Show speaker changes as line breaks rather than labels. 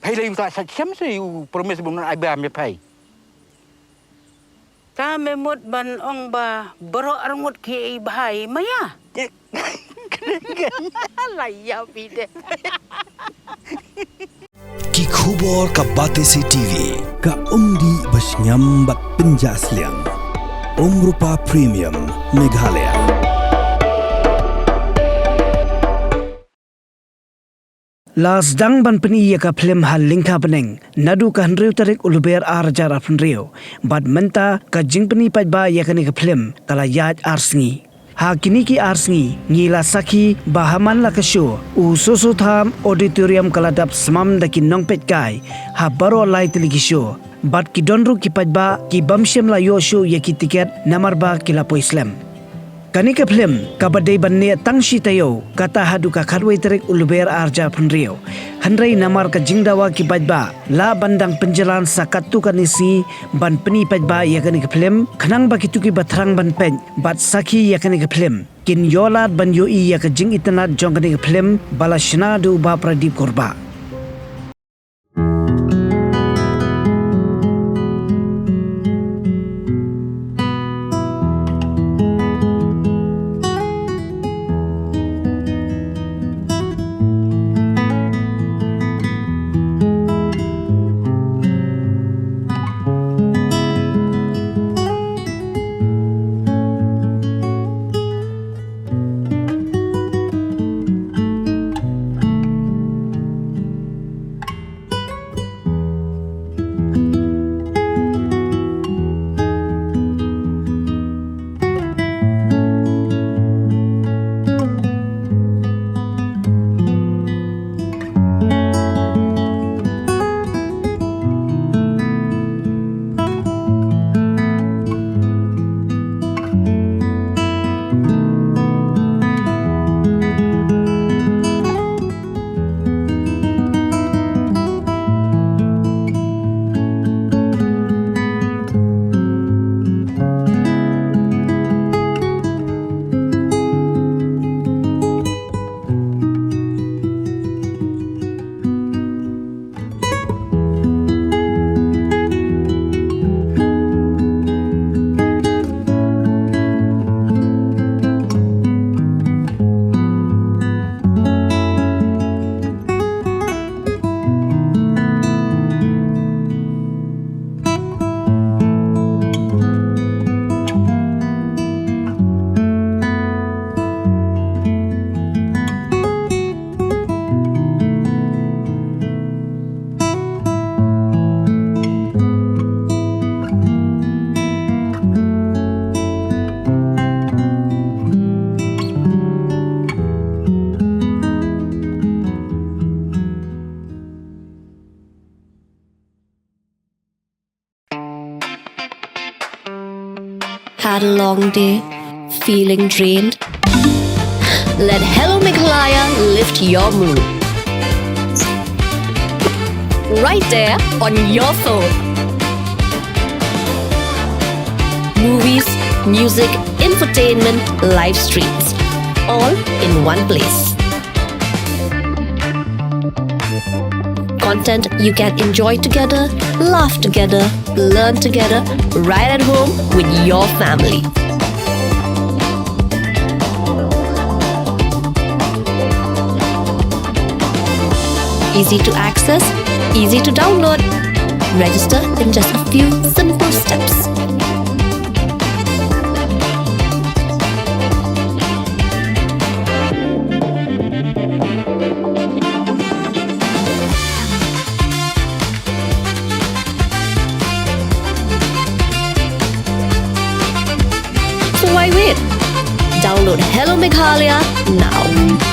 Pei lei tak siam se promise bukan ai ba me pei.
Ta memut ban ong ba Baroh arngut ki bahai maya. Laya pide.
Ki khubor ka Batesi TV ka umdi basnyam bat penjasliang. Rupa Premium Meghalaya.
Las dang ban peni ka Phlim hal Lyngkha Bneng nadu ka hnriu tarik uluber arjar apnriu bad menta ka jingpeni Paidbah yakani ka Phlim kala yaj Sngi ha kini ki Sngi ngila sakhi bahaman la ka show u susu tham auditorium kala dap Smam da ki nongpet kai ha Baroh Leit li ki show bad ki donru ki Paidbah ki bamshem la yo show yaki tiket namarba kila po Islam kani ka Phlim kabadai banne tangshi tayo kata hadu ka kharwai tarik uluber arja phunrio handrai namar ka jingdawa ki Paidbah la bandang penjalan sakatu kanisi ban peni Paidbah yakani ka Phlim khanang ba kituki bathrang ban pen bat sakhi yakani ka Phlim kin yolat ban yo I yak jing itanat jongani ka Phlim balashna du ba pradip korba.
Had a long day, feeling drained? Let Hello Meghalaya lift your mood. Right there on your phone. Movies, music, infotainment, live streams, all in one place. Content you can enjoy together, laugh together, learn together, right at home with your family. Easy to access, easy to download. Register in just a few simple steps. So why wait? Download Hello Meghalaya now.